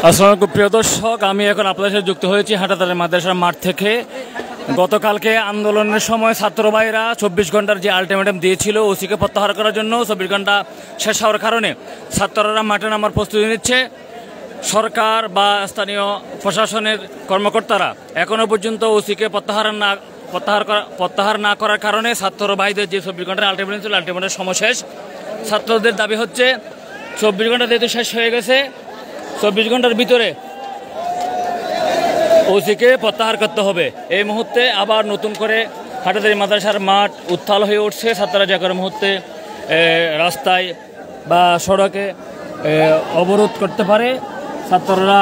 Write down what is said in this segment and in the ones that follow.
আসসালামু আলাইকুম প্রিয় দর্শক, আমি এখন আপনাদের সাথে যুক্ত হয়েছি হাটাদারের মাদ্রাসার মাঠ থেকে। গতকালকে আন্দোলনের সময় ছাত্র ভাইরা 24 ঘন্টার যে আলটিমেটাম দিয়েছিল ওসিকে প্রত্যাহার করার জন্য, 24 ঘন্টা শেষ হওয়ার কারণে ছাত্ররা মাঠে নামার প্রস্তুতি নিচ্ছে। সরকার বা স্থানীয় প্রশাসনের কর্মকর্তারা এখনও পর্যন্ত ওসিকে প্রত্যাহার না করার কারণে ছাত্র ভাইদের যে 24 ঘন্টার আলটিমেটাম ছিল, আলটিমেটামের সময় শেষ। ছাত্রদের দাবি হচ্ছে 24 ঘন্টা যেহেতু শেষ হয়ে গেছে, 24 ঘন্টার ভিতরে ওসিকে প্রত্যাহার করতে হবে। এই মুহূর্তে আবার নতুন করে হাটাদারি মাদ্রাসার মাঠ উত্তাল হয়ে উঠছে। ছাত্ররা যে কোনো মুহূর্তে রাস্তায় বা সড়কে অবরোধ করতে পারে। ছাত্ররা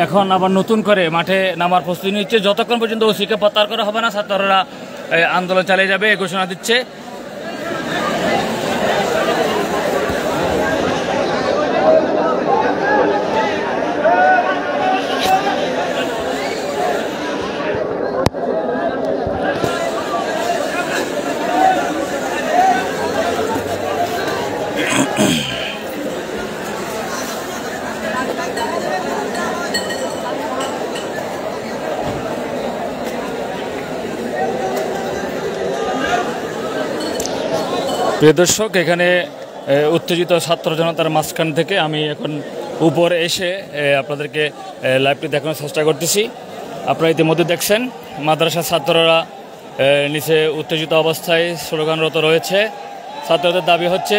এখন আবার নতুন করে মাঠে নামার প্রস্তুতি নিচ্ছে। যতক্ষণ পর্যন্ত ওসিকে প্রত্যাহার করা হবে না, ছাত্ররা আন্দোলন চালিয়ে যাবে এই ঘোষণা দিচ্ছে। প্রিয় দর্শক, এখানে উত্তেজিত ছাত্র জনতার মাঝখান থেকে আমি এখন উপরে এসে আপনাদেরকে লাইভটি দেখানোর চেষ্টা করতেছি। আপনারা ইতিমধ্যে দেখছেন মাদ্রাসার ছাত্ররা নিচে উত্তেজিত অবস্থায় স্লোগানরত রয়েছে। ছাত্রদের দাবি হচ্ছে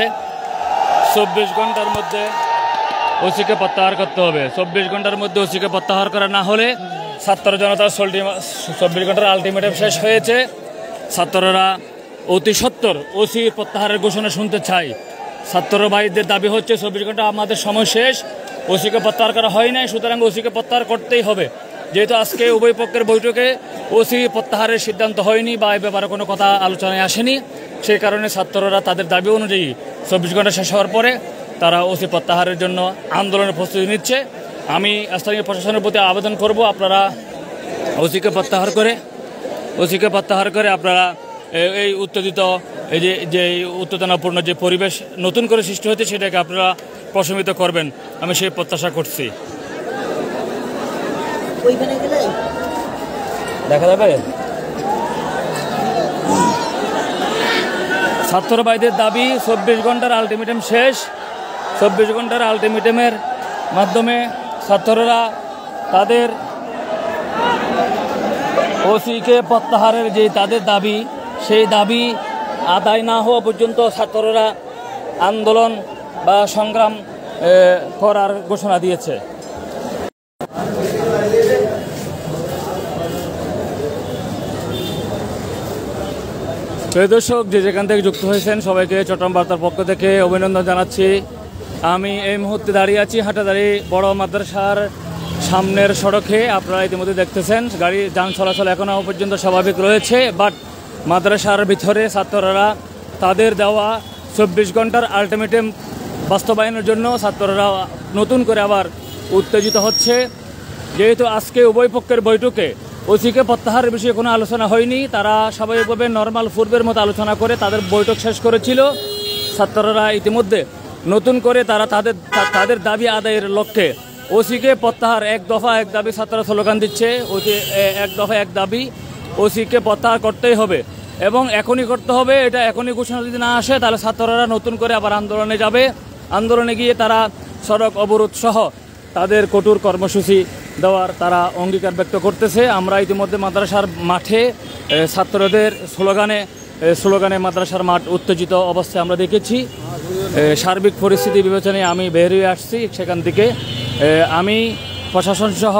24 ঘন্টার মধ্যে ওসিকে প্রত্যাহার করতে হবে। 24 ঘন্টার মধ্যে ওসিকে প্রত্যাহার করা না হলে ছাত্র জনতার 24 ঘন্টার আলটিমেটাম শেষ হয়েছে। ছাত্ররা অতি সত্বর ওসির প্রত্যাহারের ঘোষণা শুনতে চাই। ছাত্র ভাইদের দাবি হচ্ছে 24 ঘন্টা আমাদের সময় শেষ, ওসিকে প্রত্যাহার করা হয় নাই, সুতরাং ওসিকে প্রত্যাহার করতেই হবে। যেহেতু আজকে উভয় পক্ষের বৈঠকে ওসি প্রত্যাহারের সিদ্ধান্ত হয়নি বা এ ব্যাপারে কোনো কথা আলোচনায় আসেনি, সেই কারণে ছাত্ররা তাদের দাবি অনুযায়ী 24 ঘন্টা শেষ হওয়ার পরে তারা ওসি প্রত্যাহারের জন্য আন্দোলনের প্রস্তুতি নিচ্ছে। আমি স্থানীয় প্রশাসনের প্রতি আবেদন করব, আপনারা ওসিকে প্রত্যাহার করে আপনারা এই উত্তেজিত যে উত্তেজনাপূর্ণ যে পরিবেশ নতুন করে সৃষ্টি হচ্ছে সেটাকে আপনারা প্রশমিত করবেন, আমি সেই প্রত্যাশা করছি। দেখা যাবে ছাত্র ভাইদের দাবি 24 ঘন্টার আলটিমেটাম শেষ। 24 ঘন্টার আলটিমেটামের মাধ্যমে ছাত্ররা তাদের ওসিকে প্রত্যাহারের যে তাদের দাবি, সেই দাবি আদায় না হওয়া পর্যন্ত ছাত্ররা আন্দোলন বা সংগ্রাম করার ঘোষণা দিয়েছে। দর্শক, যে যেখান থেকে যুক্ত হয়েছেন সবাইকে চট্টগ্রাম বার্তার পক্ষ থেকে অভিনন্দন জানাচ্ছি। আমি এই মুহূর্তে দাঁড়িয়ে আছি হাটাদারি বড় মাদ্রাসার সামনের সড়কে। আপনারা ইতিমধ্যে দেখতেছেন গাড়ি যান চলাচল এখনও পর্যন্ত স্বাভাবিক রয়েছে, বাট মাদ্রাসার ভিতরে ছাত্ররা তাদের দেওয়া 24 ঘন্টার আলটিমেটাম বাস্তবায়নের জন্য ছাত্ররা নতুন করে আবার উত্তেজিত হচ্ছে। যেহেতু আজকে উভয় পক্ষের বৈঠকে ওসিকে প্রত্যাহারের বিষয়ে কোনো আলোচনা হয়নি, তারা স্বাভাবিকভাবে নর্মাল পূর্বের মতো আলোচনা করে তাদের বৈঠক শেষ করেছিল। ছাত্ররা ইতিমধ্যে নতুন করে তারা তাদের দাবি আদায়ের লক্ষ্যে ওসিকে প্রত্যাহার এক দফা এক দাবি ছাত্ররা স্লোগান দিচ্ছে। এক দফা এক দাবি, ওসিকে প্রত্যাহার করতেই হবে এবং এখনই করতে হবে। এটা এখনই ঘোষণা যদি না আসে তাহলে ছাত্ররা নতুন করে আবার আন্দোলনে যাবে। আন্দোলনে গিয়ে তারা সড়ক অবরোধ সহ তাদের কঠোর কর্মসূচি দেওয়ার তারা অঙ্গীকার ব্যক্ত করতেছে। আমরা ইতিমধ্যে মাদ্রাসার মাঠে ছাত্রদের স্লোগানে মাদ্রাসার মাঠ উত্তেজিত অবস্থায় আমরা দেখেছি। সার্বিক পরিস্থিতি বিবেচনায় আমি বের হয়ে আসছি সেখান থেকে। আমি প্রশাসন সহ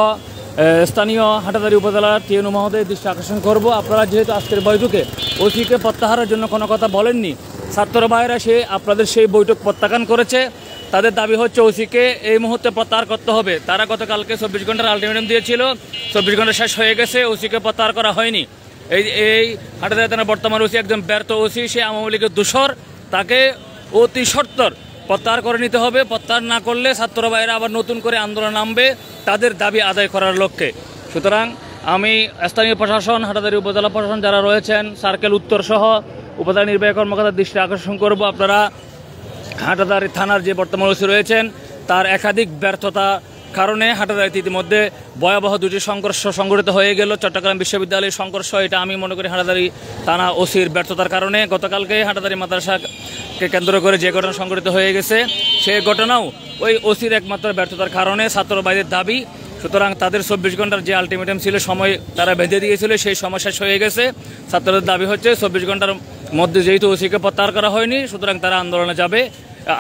স্থানীয় হাটাদারি উপজেলার টিএনও মহোদয়ের দৃষ্টি আকর্ষণ করব, আপনারা যেহেতু আজকের বৈঠকে ওসিকে প্রত্যাহারের জন্য কোনো কথা বলেননি, ছাত্র ভাইয়েরা আপনাদের সেই বৈঠক প্রত্যাখ্যান করেছে। তাদের দাবি হচ্ছে ওসিকে এই মুহূর্তে প্রত্যাহার করতে হবে। তারা গতকালকে 24 ঘন্টার আলটিমেটাম দিয়েছিল, 24 ঘন্টা শেষ হয়ে গেছে, ওসিকে প্রত্যাহার করা হয়নি। এই হাটাদারি থানার বর্তমান ওসি একজন ব্যর্থ ওসি, সে আওয়ামী লীগের দোসর, তাকে অতি সত্বর প্রত্যাহার করে নিতে হবে। প্রত্যাহার না করলে ছাত্র ভাইয়েরা আবার নতুন করে আন্দোলন নামবে তাদের দাবি আদায় করার লক্ষ্যে। সুতরাং আমি স্থানীয় প্রশাসন, হাটাদারি উপজেলা প্রশাসন যারা রয়েছেন, সার্কেল উত্তর সহ উপজেলা নির্বাহী কর্মকর্তার দৃষ্টি আকর্ষণ করব, আপনারা হাটাদারি থানার যে বর্তমান ওসি রয়েছেন তার একাধিক ব্যর্থতা কারণে হাটাদারিতে ইতিমধ্যে ভয়াবহ দুটি সংঘর্ষ সংঘটিত হয়ে গেল। চট্টগ্রাম বিশ্ববিদ্যালয়ের সংঘর্ষ, এটা আমি মনে করি হাটাদারি থানা ওসির ব্যর্থতার কারণে। গতকালকে হাটাদারি মাদ্রাসাকে কেন্দ্র করে যে ঘটনা সংঘটিত হয়ে গেছে, সেই ঘটনাও ওই ওসির একমাত্র ব্যর্থতার কারণে। ছাত্র ভাইদের দাবি, সুতরাং তাদের 24 ঘন্টার যে আলটিমেটাম ছিল, সময় তারা বেঁধে দিয়েছিল, সেই সময় শেষ হয়ে গেছে। ছাত্রদের দাবি হচ্ছে 24 ঘন্টার মধ্যে যেহেতু ওসিকে প্রত্যাহার করা হয়নি, সুতরাং তারা আন্দোলনে যাবে।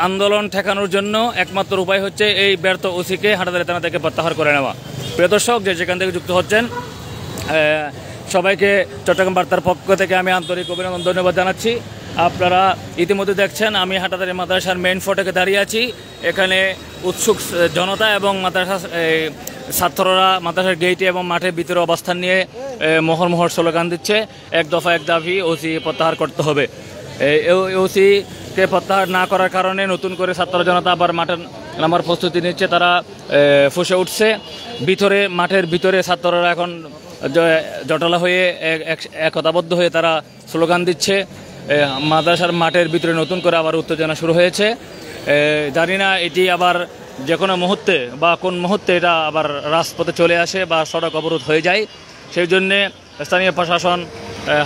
আন্দোলন ঠেকানোর জন্য একমাত্র উপায় হচ্ছে এই ব্যর্থ ওসিকে হাটাদারি থানা থেকে প্রত্যাহার করে নেওয়া। প্রিয় দর্শক, যে যেখান থেকে যুক্ত হচ্ছেন সবাইকে চট্টগ্রাম বার্তার পক্ষ থেকে আমি আন্তরিক অভিনন্দন, ধন্যবাদ জানাচ্ছি। আপনারা ইতিমধ্যে দেখছেন আমি হাটাদারি মাদ্রাসার মেইন ফটকে দাঁড়িয়ে আছি। এখানে উৎসুক জনতা এবং মাদ্রাসা ছাত্ররা মাদ্রাসার গেইটে এবং মাঠের ভিতরে অবস্থান নিয়ে মোহর স্লোগান দিচ্ছে, এক দফা এক দাবি, ওসি প্রত্যাহার করতে হবে। ওসিকে প্রত্যাহার না করার কারণে নতুন করে ছাত্র জনতা আবার মাঠে নামার প্রস্তুতি নিচ্ছে, তারা ফুঁসে উঠছে। ভিতরে মাঠের ভিতরে ছাত্ররা এখন জটলা হয়ে একতাবদ্ধ হয়ে তারা স্লোগান দিচ্ছে। মাদ্রাসার মাঠের ভিতরে নতুন করে আবার উত্তেজনা শুরু হয়েছে। জানি না এটি আবার যে কোনো মুহূর্তে বা কোন মুহূর্তে এটা আবার রাজপথে চলে আসে বা সড়ক অবরোধ হয়ে যায়। সেই জন্যে স্থানীয় প্রশাসন,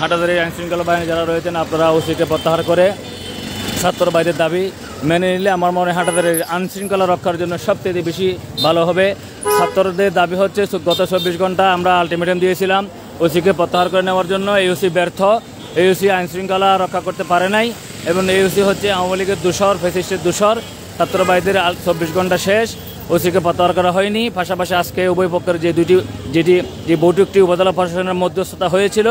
হাটাদারি আইনশৃঙ্খলা বাহিনী যারা রয়েছেন, আপনারা ওসিকে প্রত্যাহার করে ছাত্র ভাইদের দাবি মেনে নিলে আমার মনে হয় হাটাদারির আইনশৃঙ্খলা রক্ষার জন্য সবচেয়ে বেশি ভালো হবে। ছাত্রদের দাবি হচ্ছে গত 24 ঘন্টা আমরা আলটিমেটাম দিয়েছিলাম ওসিকে প্রত্যাহার করে নেওয়ার জন্য। এই ওসি ব্যর্থ, এই ওসি আইনশৃঙ্খলা রক্ষা করতে পারে নাই এবং এই ওসি হচ্ছে আওয়ামী লীগের দূষর, ফ্যাসিস্টের দূষর। ছাত্র ভাইদের 24 ঘন্টা শেষ, ওসিকে প্রত্যাহার করা হয়নি। পাশাপাশি আজকে উভয় পক্ষের যে বৈঠকটি উপজেলা প্রশাসনের মধ্যস্থতা হয়েছিল,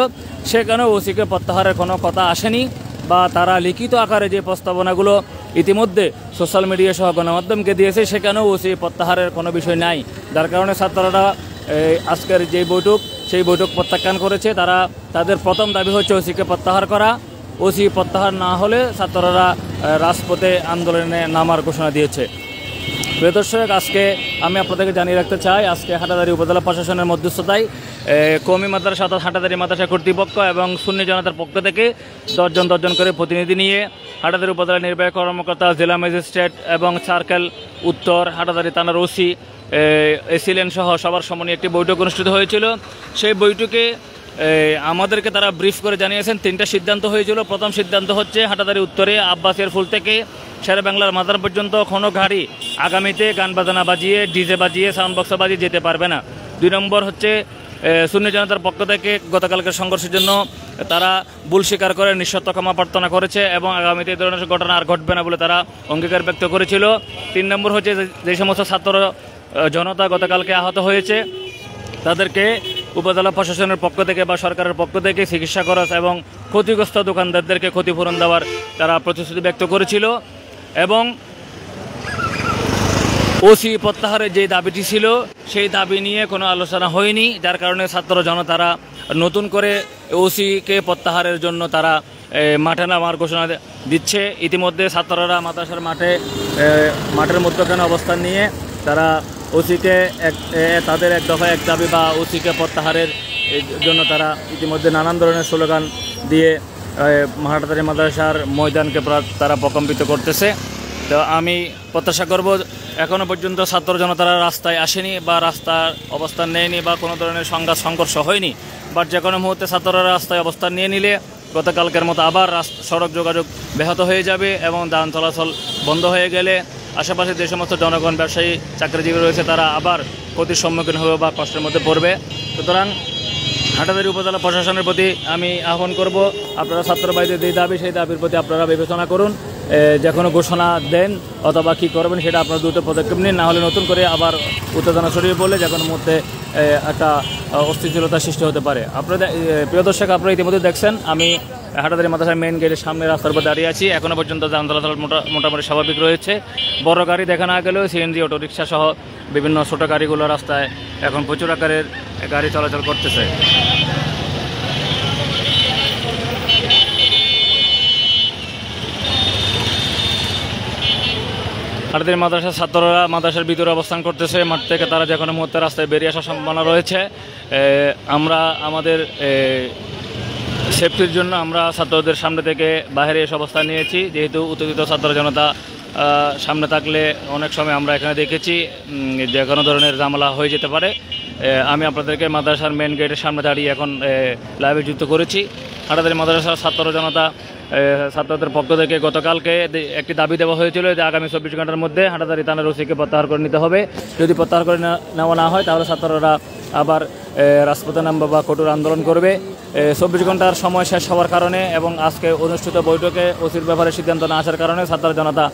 সেখানেও ওসিকে প্রত্যাহারের কোনো কথা আসেনি বা তারা লিখিত আকারে যে প্রস্তাবনাগুলো ইতিমধ্যে সোশ্যাল মিডিয়া সহ গণমাধ্যমকে দিয়েছে, সেখানেও ওসি প্রত্যাহারের কোনো বিষয় নাই। যার কারণে ছাত্ররা আজকের যে বৈঠক, সেই বৈঠক প্রত্যাখ্যান করেছে। তাদের প্রথম দাবি হচ্ছে ওসিকে প্রত্যাহার করা। ওসি প্রত্যাহার না হলে ছাত্ররা রাজপথে আন্দোলনে নামার ঘোষণা দিয়েছে। প্রিয় দর্শক, আজকে আমি আপনাদেরকে জানিয়ে রাখতে চাই, আজকে হাটাদারি উপজেলা প্রশাসনের মধ্যস্থতায় কওমি মাদ্রাসা অর্থাৎ হাটাদারি মাদ্রাসা কর্তৃপক্ষ এবং সুন্নি জনতার পক্ষ থেকে 10 জন করে প্রতিনিধি নিয়ে হাটাদারি উপজেলা নির্বাহী কর্মকর্তা, জেলা ম্যাজিস্ট্রেট এবং সার্কেল উত্তর, হাটাদারি থানার ওসি, এসিলেন সহ সবার সমন্বয়ে একটি বৈঠক অনুষ্ঠিত হয়েছিল। সেই বৈঠকে আমাদেরকে তারা ব্রিফ করে জানিয়েছেন 3টা সিদ্ধান্ত হয়েছিল। প্রথম সিদ্ধান্ত হচ্ছে হাটাদারি উত্তরে আব্বাসের ফুল থেকে শেরে বাংলার মাজার পর্যন্ত কোনো গাড়ি আগামীতে গান বাজানা বাজিয়ে, ডিজে বাজিয়ে, সাউন্ড বক্স বাজিয়ে যেতে পারবে না। 2 নম্বর হচ্ছে সুন্নি জনতার পক্ষ থেকে গতকালকের সংঘর্ষের জন্য তারা ভুল স্বীকার করে নিঃশর্ত ক্ষমা প্রার্থনা করেছে এবং আগামীতে এই ধরনের ঘটনা আর ঘটবে না বলে তারা অঙ্গীকার ব্যক্ত করেছিল। 3 নম্বর হচ্ছে যে সমস্ত ছাত্র জনতা গতকালকে আহত হয়েছে, তাদেরকে উপজেলা প্রশাসনের পক্ষ থেকে বা সরকারের পক্ষ থেকে চিকিৎসা খরচ এবং ক্ষতিগ্রস্ত দোকানদারদেরকে ক্ষতিপূরণ দেওয়ার তারা প্রতিশ্রুতি ব্যক্ত করেছিল। এবং ওসি প্রত্যাহারের যে দাবিটি ছিল, সেই দাবি নিয়ে কোনো আলোচনা হয়নি, যার কারণে ছাত্র জনতারা নতুন করে ওসিকে প্রত্যাহারের জন্য তারা মাঠে নামার ঘোষণা দিচ্ছে। ইতিমধ্যে ছাত্ররা মাদ্রাসার মাঠের মধ্যখানে অবস্থান নিয়ে তারা ওসিকে তাদের এক দফা এক দাবি বা ওসিকে প্রত্যাহারের জন্য তারা ইতিমধ্যে নানান ধরনের স্লোগান দিয়ে হাটাদারি মাদ্রাসার ময়দানকে তারা প্রকম্পিত করতেছে। তো আমি প্রত্যাশা করব, এখনও পর্যন্ত ছাত্র জনতারা রাস্তায় আসেনি বা রাস্তার অবস্থান নেয়নি বা কোনো ধরনের সংঘর্ষ হয়নি, বাট যে কোনো মুহূর্তে ছাত্ররা রাস্তায় অবস্থান নিয়ে নিলে গতকালকের মতো আবার সড়ক যোগাযোগ ব্যাহত হয়ে যাবে এবং যান চলাচল বন্ধ হয়ে গেলে আশেপাশে যে সমস্ত জনগণ, ব্যবসায়ী, চাকরিজীবী রয়েছে তারা আবার ক্ষতির সম্মুখীন হবে বা কষ্টের মধ্যে পড়বে। সুতরাং হাটাদারি উপজেলা প্রশাসনের প্রতি আমি আহ্বান করব, আপনারা ছাত্র ভাইদের যে দাবি, সেই দাবির প্রতি আপনারা বিবেচনা করুন। যে কোনো ঘোষণা দেন অথবা কী করবেন সেটা আপনারা দ্রুত পদক্ষেপ নিন, না হলে নতুন করে আবার উত্তেজনা ছড়িয়ে পড়লে যে কোনো মুহূর্তে একটা অস্থিতিশীলতা সৃষ্টি হতে পারে। আপনাদের প্রিয় দর্শক, আপনারা ইতিমধ্যে দেখছেন আমি হাটাদারি মাদ্রাসার মেইন গেটের সামনে রাস্তার উপর দাঁড়িয়ে আছি। এখনও পর্যন্ত যান চলাচল মোটামুটি স্বাভাবিক রয়েছে। বড় গাড়ি দেখা না গেলেও সিএনজি, অটোরিকশা সহ বিভিন্ন ছোটো গাড়িগুলো রাস্তায় এখন প্রচুর আকারের গাড়ি চলাচল করতেছে। হাটাদারি মাদ্রাসার ছাত্ররা মাদ্রাসার ভিতরে অবস্থান করতেছে। মাঠ থেকে তারা যে কোনো মুহূর্তে রাস্তায় বেরিয়ে আসার সম্ভাবনা রয়েছে। আমরা আমাদের সেফটির জন্য আমরা ছাত্রদের সামনে থেকে বাইরে এসে অবস্থান নিয়েছি, যেহেতু উত্তেজিত ছাত্র জনতা সামনে থাকলে অনেক সময় আমরা এখানে দেখেছি যে কোনো ধরনের ঝামেলা হয়ে যেতে পারে। আমি আপনাদেরকে মাদ্রাসার মেন গেটের সামনে দাঁড়িয়ে এখন লাইভে যুক্ত করেছি। হাটাদারি মাদ্রাসার ছাত্র জনতা ছাত্রদের পক্ষ থেকে গতকালকে একটি দাবি দেওয়া হয়েছিল যে আগামী 24 ঘন্টার মধ্যে হাটাদারি থানার ওসিকে প্রত্যাহার করে নিতে হবে। যদি প্রত্যাহার করে নেওয়া না হয় তাহলে ছাত্ররা আবার রাজপথে নামবে বা কঠোর আন্দোলন করবে। 24 ঘন্টার সময় শেষ হওয়ার কারণে এবং আজকে অনুষ্ঠিত বৈঠকে ওসির ব্যাপারে সিদ্ধান্ত না আসার কারণে ছাত্র জনতা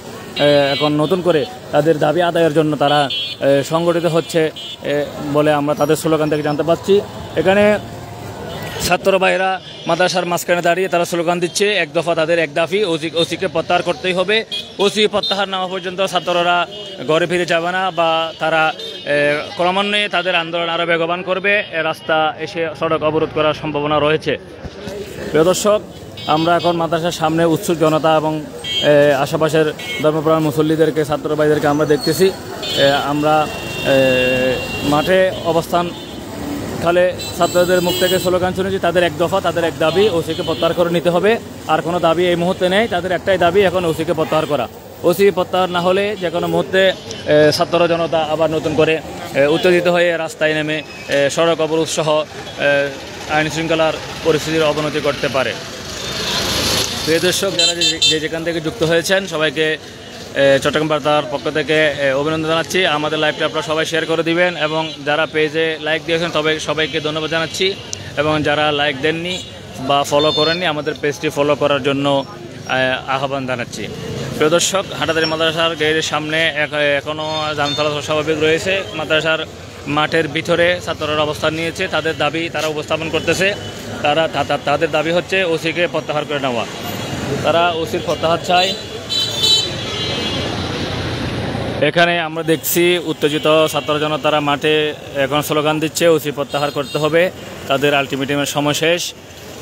এখন নতুন করে তাদের দাবি আদায়ের জন্য তারা সংগঠিত হচ্ছে বলে আমরা তাদের স্লোগান থেকে জানতে পারছি। এখানে ছাত্র ভাইরা মাদ্রাসার মাঝখানে দাঁড়িয়ে তারা স্লোগান দিচ্ছে, এক দফা তাদের এক দাবি, ওসিকে প্রত্যাহার করতেই হবে। ওসি প্রত্যাহার না হওয়া পর্যন্ত ছাত্ররা ঘরে ফিরে যাবে না বা তারা ক্রমান্বয়ে তাদের আন্দোলন আরও বেগবান করবে। রাস্তা এসে সড়ক অবরোধ করার সম্ভাবনা রয়েছে। প্রিয় দর্শক, আমরা এখন মাদ্রাসার সামনে উৎসুক জনতা এবং আশেপাশের ধর্মপ্রাণ মুসল্লিদেরকে ছাত্র ভাইদেরকে আমরা দেখতেছি। আমরা মাঠে অবস্থান খালে ছাত্রদের মুখ থেকে স্লোগান শুনেছি, তাদের এক দফা তাদের এক দাবি, ওসিকে প্রত্যাহার করে নিতে হবে। আর কোনো দাবি এই মুহূর্তে নেই, তাদের একটাই দাবি এখন ওসিকে প্রত্যাহার করা। ওসি প্রত্যাহার না হলে যে কোনো মুহূর্তে ছাত্র জনতা আবার নতুন করে উত্তেজিত হয়ে রাস্তায় নেমে সড়ক অবরোধ সহ আইন শৃঙ্খলার পরিস্থিতির অবনতি করতে পারে। প্রিয় দর্শক, যারা যেখান থেকে যুক্ত হয়েছেন সবাইকে চট্টগ্রাম বার্তার পক্ষ থেকে অভিনন্দন জানাচ্ছি। আমাদের লাইভটা আপনারা সবাই শেয়ার করে দিবেন এবং যারা পেজে লাইক দিয়েছেন সবাইকে ধন্যবাদ জানাচ্ছি এবং যারা লাইক দেননি বা ফলো করেননি আমাদের পেজটি ফলো করার জন্য আহ্বান জানাচ্ছি। প্রিয় দর্শক, হাটাদারি মাদ্রাসার গেটের সামনে এখনও যান চলাচল স্বাভাবিক রয়েছে। মাদ্রাসার মাঠের ভিতরে ছাত্ররা অবস্থান নিয়েছে, তাদের দাবি তারা উপস্থাপন করতেছে। তাদের দাবি হচ্ছে ওসিকে প্রত্যাহার করে নেওয়া। তারা ওসির প্রত্যাহার চায়। এখানে আমরা দেখছি উত্তেজিত ছাত্র জনতারা মাঠে এখন স্লোগান দিচ্ছে ওসি প্রত্যাহার করতে হবে, তাদের আলটিমেটামের সময় শেষ।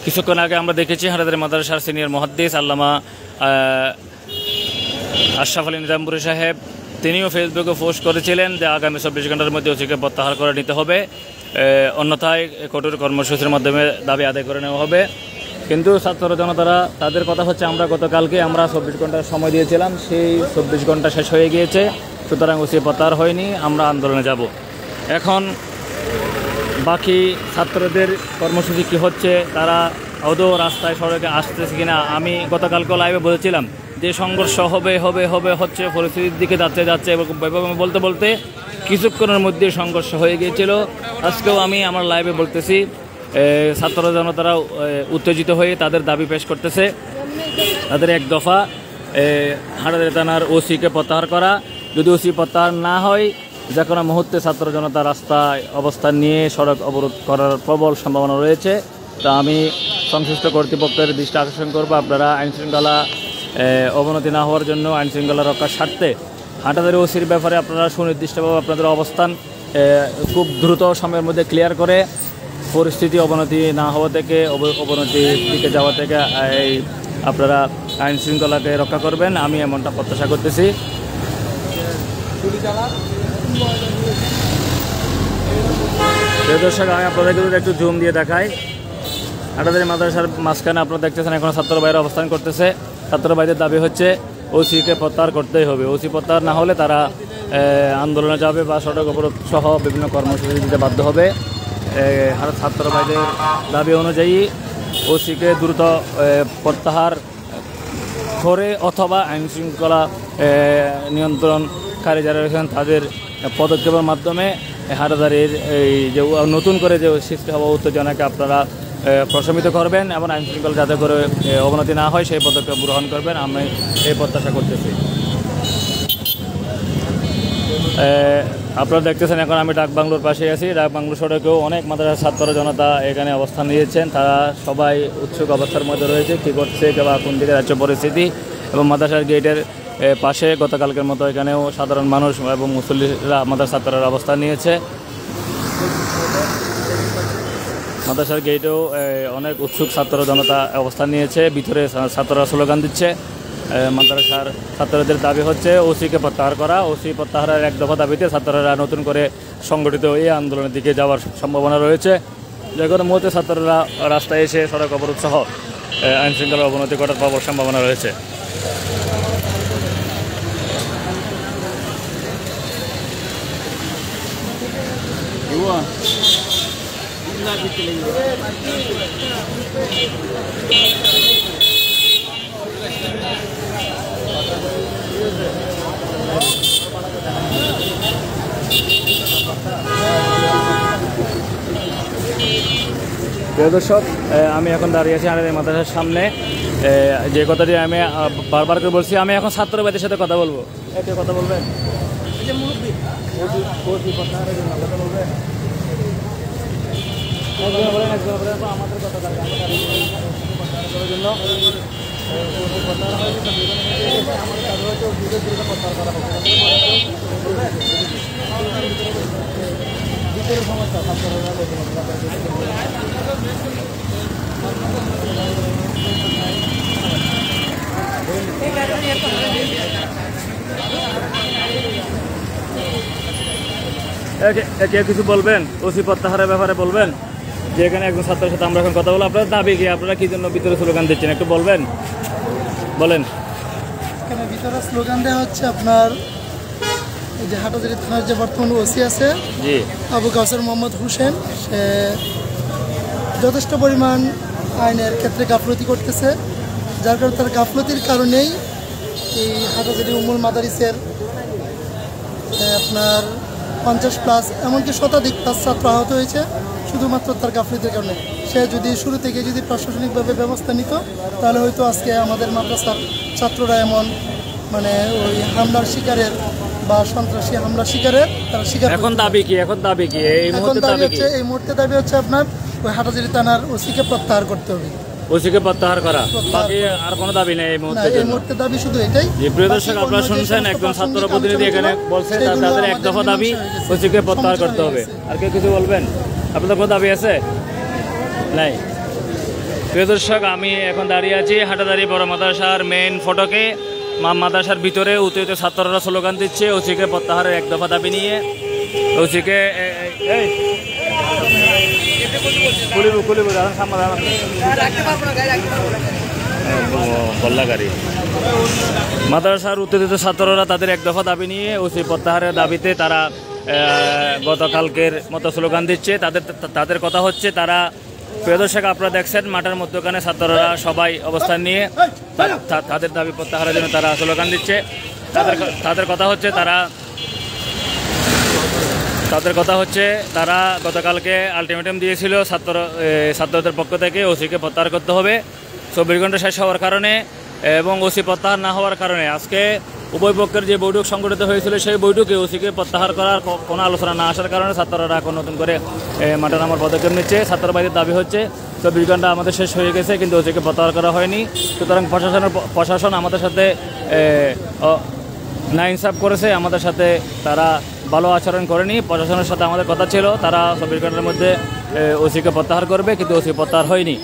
কিছুক্ষণ আগে আমরা দেখেছি হাটাদারি মাদ্রাসার সিনিয়র মুহাদ্দিস আল্লামা আশরাফ আলী নিজামপুরী সাহেব, তিনিও ফেসবুকে পোস্ট করেছিলেন যে আগামী 24 ঘন্টার মধ্যে ওসিকে প্রত্যাহার করে নিতে হবে, অন্যথায় কঠোর কর্মসূচির মাধ্যমে দাবি আদায় করে নেওয়া হবে। কিন্তু ছাত্র জনতারা তাদের কথা হচ্ছে আমরা গতকালকে 24 ঘন্টার সময় দিয়েছিলাম, সেই 24 ঘন্টা শেষ হয়ে গিয়েছে, সুতরাং ওসি প্রত্যাহার হয়নি, আমরা আন্দোলনে যাব। এখন বাকি ছাত্রদের কর্মসূচি কী হচ্ছে, তারা আদৌ রাস্তায় সড়কে আসতেছে কিনা। আমি গতকালকে লাইভে বলেছিলাম যে সংঘর্ষ হচ্ছে, পরিস্থিতির দিকে যাচ্ছে এবং বলতে বলতে কিছুক্ষণের মধ্যে সংঘর্ষ হয়ে গিয়েছিল। আজকেও আমি আমার লাইভে বলতেছি ছাত্র জনতারা উত্তেজিত হয়ে তাদের দাবি পেশ করতেছে। তাদের এক দফা হাটাদারি থানার ওসিকে প্রত্যাহার করা। যদি ওসি প্রত্যাহার না হয় যে কোনো মুহূর্তে ছাত্র জনতা রাস্তায় অবস্থান নিয়ে সড়ক অবরোধ করার প্রবল সম্ভাবনা রয়েছে। তা আমি সংশ্লিষ্ট কর্তৃপক্ষের দৃষ্টি আকর্ষণ করবো, আপনারা আইনশৃঙ্খলা অবনতি না হওয়ার জন্য আইনশৃঙ্খলা রক্ষার স্বার্থে হাটাদারি ওসির ব্যাপারে আপনারা সুনির্দিষ্টভাবে আপনাদের অবস্থান খুব দ্রুত সময়ের মধ্যে ক্লিয়ার করে পরিস্থিতি অবনতি না হওয়া থেকে অবনতির দিকে যাওয়া থেকে আপনারা আইন শৃঙ্খলাকে রক্ষা করবেন, আমি এমনটা প্রত্যাশা করতেছি। দর্শক, আমি আপনাদেরকে একটু জুম দিয়ে দেখাই। হাটাদারি মাদ্রাসার মাঝখানে আপনারা দেখতেছেন এখন ছাত্র ভাইরা অবস্থান করতেছে। ছাত্র ভাইদের দাবি হচ্ছে ওসিকে প্রত্যাহার করতেই হবে। ওসি প্রত্যাহার না হলে তারা আন্দোলনে যাবে বা সড়ক অবরোধ সহ বিভিন্ন কর্মসূচি দিতে বাধ্য হবে। ছাত্র ভাইদের দাবি অনুযায়ী ওসিকে দ্রুত প্রত্যাহার করে অথবা আইনশৃঙ্খলা নিয়ন্ত্রণকারী যারা রয়েছেন তাদের পদক্ষেপের মাধ্যমে হাটাদারির এই যে নতুন করে যে সৃষ্টি হওয়া উত্তেজনাকে আপনারা প্রশমিত করবেন এবং আইনশৃঙ্খলা যাতে করে অবনতি না হয় সেই পদক্ষেপ গ্রহণ করবেন, আমি এই প্রত্যাশা করতেছি। আপনারা দেখতেছেন এখন আমি ডাকবাংলোর পাশে আছি। ডাকবাংলো সড়কেও অনেক মাদ্রাসার ছাত্র জনতা এখানে অবস্থান নিয়েছেন, তারা সবাই উৎসুক অবস্থার মধ্যে রয়েছে, কী করছে বা কোন দিকে যাচ্ছে পরিস্থিতি। এবং মাদ্রাসার গেটের পাশে গতকালকের মতো এখানেও সাধারণ মানুষ এবং মুসল্লিরা মাদ্রাসার ছাত্ররা অবস্থান নিয়েছে। মাদ্রাসার গেটেও অনেক উৎসুক ছাত্র জনতা অবস্থান নিয়েছে, ভিতরে ছাত্ররা স্লোগান দিচ্ছে। মাদ্রাসার ছাত্রদের দাবি হচ্ছে ওসিকে প্রত্যাহার করা। ওসি প্রত্যাহারের এক দফা দাবিতে ছাত্ররা নতুন করে সংগঠিত এই আন্দোলনের দিকে যাওয়ার সম্ভাবনা রয়েছে। যে কোনো মুহূর্তে ছাত্ররা রাস্তায় এসে সড়ক অবরোধ সহ আইনশৃঙ্খলার অবনতি ঘটার প্রবল সম্ভাবনা রয়েছে। প্রিয় দর্শক, আমি এখন দাঁড়িয়ে আছি হাটাদারি মাদ্রাসার সামনে। যে কথাটি আমি বারবার করে বলছি, আমি এখন ছাত্রবাদের সাথে কথা বলবো। এতে কথা বলবেন, আমাদের কথা জন্য সমস্যা কেউ কিছু বলবেন? ওসি প্রত্যাহারের ব্যাপারে বলবেন, যে এখানে একজন ছাত্রের সাথে আমরা এখন কথা বলবো। আপনার দাবি কি? আপনারা কি জন্য ভিতরে স্লোগান দিচ্ছেন একটু বলবেন? বলেন। এখানে ভিতরে স্লোগান দেওয়া হচ্ছে আপনার এই যে হাটাজারি থানার যে বর্তমান ওসি আছে জি আবু কাউসার মোহাম্মদ হোসেন, সে যথেষ্ট পরিমাণ আইনের ক্ষেত্রে গাফলতি করতেছে, যার কারণে তার গাফলতির কারণেই এই হাটাজারি উম্মুল মাদারিসের আপনার 50+ এমনকি শতাধিক ছাত্র আহত হয়েছে শুধুমাত্র তার গাফলতির কারণে। সে যদি শুরু থেকে যদি প্রশাসনিকভাবে ব্যবস্থা নিত তাহলে হয়তো আজকে আমাদের মাদ্রাসার ছাত্ররা এমন মানে ওই হামলার শিকারের বা সন্ত্রাসী হামলার শিকারের তারা শিকার। এখন দাবি কি? এখন দাবি কি? এই মুহূর্তে দাবি হচ্ছে আপনার ওই হাটাজারি থানার ওসিকে প্রত্যাহার করতে হবে। ওসিকে প্রত্যাহার করা, বাকি আর কোনো দাবি নেই এই মুহূর্তে। এই মুহূর্তে দাবি শুধু এটাই। প্রিয় দর্শক, আপনারা শুনছেন একজন ছাত্র প্রতিনিধি এখানে বলছে তাদের এক দফা দাবি ওসিকে প্রত্যাহার করতে হবে। আর কেউ কিছু বলবেন? আপনাদের কোনো দাবি আছে? নাই। প্রিয় দর্শক, আমি এখন দাঁড়িয়ে আছি হাটাদারি বড় মাদ্রাসার মেইন ফটকে। মাদ্রাসার ভিতরে উত্তেজিত ছাত্ররা স্লোগান দিচ্ছে ওসিকে প্রত্যাহারের এক দফা দাবি নিয়ে। ওসিকে মাদ্রাসার উত্তেজিত ছাত্ররা তাদের এক দফা দাবি নিয়ে ওসি প্রত্যাহারের দাবিতে তারা গতকালকের মতো স্লোগান দিচ্ছে। তাদের কথা হচ্ছে, তারা প্রিয় দর্শক আপনারা দেখছেন মাঠের মধ্যখানে ছাত্ররা সবাই অবস্থান নিয়ে তাদের দাবি প্রত্যাহারের জন্য তারা স্লোগান দিচ্ছে। তাদের কথা হচ্ছে তারা গতকালকে আলটিমেটাম দিয়েছিল ছাত্রদের পক্ষ থেকে ওসিকে প্রত্যাহার করতে হবে 24 ঘন্টা শেষ হওয়ার কারণে, এবং ওসি প্রত্যাহার না হওয়ার কারণে আজকে উভয় পক্ষের যে বৈঠক সংগঠিত হয়েছিল সেই বৈঠকে ওসিকে প্রত্যাহার করার কোনো আলোচনা না আসার কারণে ছাত্ররা এখন নতুন করে মাঠে নামার পদক্ষেপ নিচ্ছে। ছাত্রবাদীর দাবি হচ্ছে 24 ঘন্টা আমাদের শেষ হয়ে গেছে কিন্তু ওসিকে প্রত্যাহার করা হয়নি, সুতরাং প্রশাসন আমাদের সাথে নাইনসাফ করেছে, আমাদের সাথে তারা ভালো আচরণ করেনি। প্রশাসনের সাথে আমাদের কথা ছিল তারা 24 ঘন্টার মধ্যে ওসিকে প্রত্যাহার করবে, কিন্তু ওসি প্রত্যাহার হয়নি।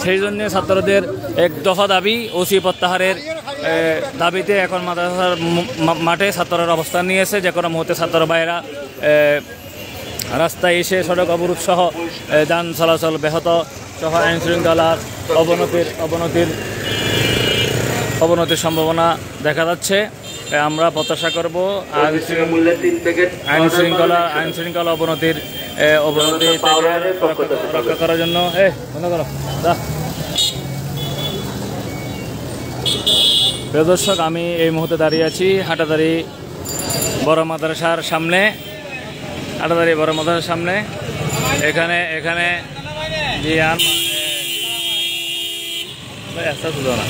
সেই জন্য ছাত্রদের এক দফা দাবি ওসি প্রত্যাহারের দাবিতে এখন মাদ্রাসার মাঠে ছাত্ররা অবস্থান নিয়েছে। যে কোনো মুহূর্তে ছাত্র ভাইয়েরা রাস্তায় এসে সড়ক অবরোধ সহ যান চলাচল ব্যাহত সহ আইন শৃঙ্খলার অবনতির সম্ভাবনা দেখা যাচ্ছে। আমরা প্রত্যাশা করব আইন শৃঙ্খলা অবনতি রক্ষা করার জন্য। প্রিয় দর্শক, আমি এই মুহূর্তে দাঁড়িয়ে আছি হাটাদারি বড় মাদ্রাসার সামনে। এখানে জি আর না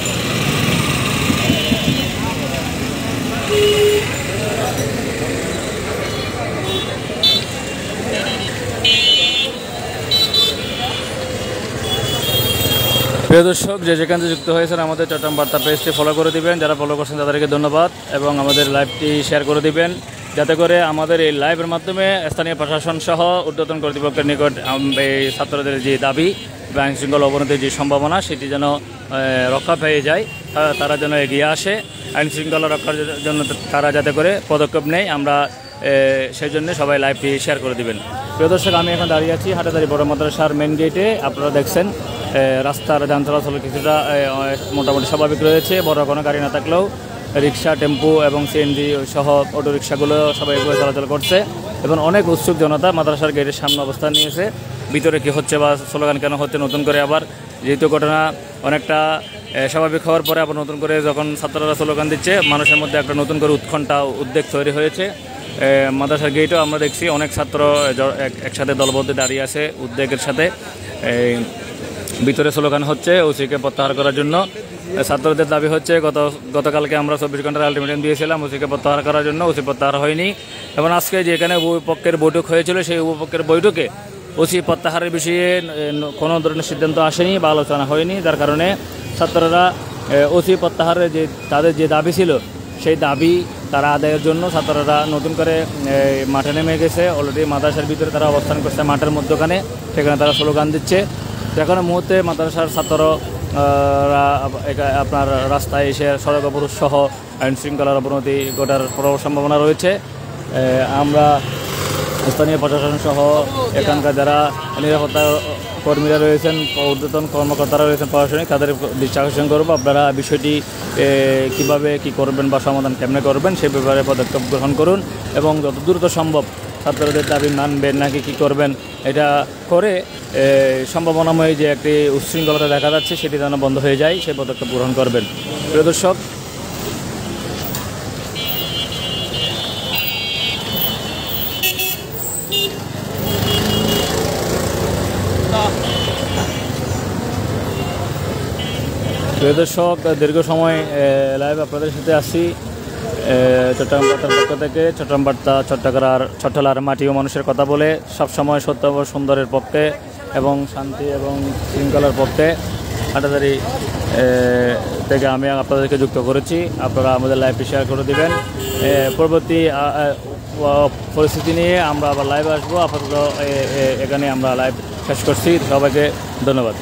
প্রিয় দর্শক, যে যেখান থেকে যুক্ত হয়েছেন আমাদের চট্টগ্রাম বার্তা পেজটি ফলো করে দিবেন। যারা ফলো করছেন তাদেরকে ধন্যবাদ, এবং আমাদের লাইভটি শেয়ার করে দিবেন যাতে করে আমাদের এই লাইভের মাধ্যমে স্থানীয় প্রশাসন সহ ঊর্ধ্বতন কর্তৃপক্ষের নিকট এই ছাত্রদের যে দাবি বা আইন শৃঙ্খলা অবনতির যে সম্ভাবনা সেটি যেন রক্ষা পেয়ে যায়, তারা যেন এগিয়ে আসে। আইন শৃঙ্খলা রক্ষার জন্য তারা যাতে করে পদক্ষেপ নেয়, আমরা সেই জন্য সবাই লাইভটি শেয়ার করে দিবেন। প্রিয় দর্শক, আমি এখন দাঁড়িয়ে আছি হাটাদারি বড় মাদ্রাসার মেন গেটে। আপনারা দেখছেন রাস্তার যান চলাচল কিছুটা মোটামুটি স্বাভাবিক রয়েছে, বড় কোনো গাড়ি না থাকলেও রিক্সা, টেম্পু এবং সিএনজি সহ অটো রিক্সাগুলো সবাই চলাচল করছে, এবং অনেক উৎসুক জনতা মাদ্রাসার গেটের সামনে অবস্থান নিয়েছে। ভিতরে কী হচ্ছে বা স্লোগান কেন হচ্ছে নতুন করে আবার, যেহেতু ঘটনা অনেকটা স্বাভাবিক হওয়ার পরে আবার নতুন করে যখন ছাত্ররা স্লোগান দিচ্ছে, মানুষের মধ্যে একটা নতুন করে উৎকণ্ঠা উদ্বেগ তৈরি হয়েছে। মাদ্রাসার গেটেও আমরা দেখছি অনেক ছাত্র একসাথে দলবদ্ধ দাঁড়িয়ে আছে উদ্বেগের সাথে। ভিতরে স্লোগান হচ্ছে ওসিকে প্রত্যাহার করার জন্য। ছাত্রদের দাবি হচ্ছে গতকালকে আমরা 24 ঘন্টার আলটিমেটাম দিয়েছিলাম ওসিকে প্রত্যাহার করার জন্য, ওসি প্রত্যাহার হয়নি। এবং আজকে যেখানে উভয়পক্ষের বৈঠক হয়েছিল সেই উভয়পক্ষের বৈঠকে ওসি প্রত্যাহারের বিষয়ে কোনো ধরনের সিদ্ধান্ত আসেনি বা আলোচনা হয়নি, যার কারণে ছাত্ররা ওসি প্রত্যাহারের তাদের যে দাবি ছিল সেই দাবি তারা আদায়ের জন্য ছাত্ররা নতুন করে মাঠে নেমে গেছে। অলরেডি মাদ্রাসার ভিতরে তারা অবস্থান করছে মাঠের মধ্যখানে, সেখানে তারা স্লোগান দিচ্ছে। এখন মুহূর্তে মাদ্রাসার ছাত্ররা আপনার রাস্তায় এসে সড়ক অবরোধ সহ আইন শৃঙ্খলার অবনতি ঘটার সম্ভাবনা রয়েছে। আমরা স্থানীয় প্রশাসন সহ এখানকার যারা নিরাপত্তা কর্মীরা রয়েছেন, ঊর্ধ্বতন কর্মকর্তারা রয়েছেন প্রশাসনিক, তাদের দৃষ্টি আকর্ষণ করবো আপনারা বিষয়টি কিভাবে কি করবেন বা সমাধান কেমনে করবেন সেই ব্যাপারে পদক্ষেপ গ্রহণ করুন এবং যত দ্রুত সম্ভব ছাত্রদের দাবি মানবেন নাকি কি করবেন এটা করে সম্ভাবনাময় যে একটি উচ্ছৃঙ্খলতা দেখা যাচ্ছে সেটি যেন বন্ধ হয়ে যায় সেই পদক্ষেপ গ্রহণ করবেন। প্রিয় দর্শক, দীর্ঘ সময় লাইভ আপনাদের সাথে আসি চট্টগ্রাম বার্তার পক্ষ থেকে। চট্টগ্রাম বার্তা চট্টলার মাটি ও মানুষের কথা বলে সবসময় সত্য ও সুন্দরের পক্ষে এবং শান্তি এবং শৃঙ্খলার পক্ষে হাটাজারি থেকে আমি আপনাদেরকে যুক্ত করেছি। আপনারা আমাদের লাইভটি শেয়ার করে দেবেন। পরবর্তী পরিস্থিতি নিয়ে আমরা আবার লাইভে আসবো। আপাতত এখানে আমরা লাইভ শেষ করছি। সবাইকে ধন্যবাদ।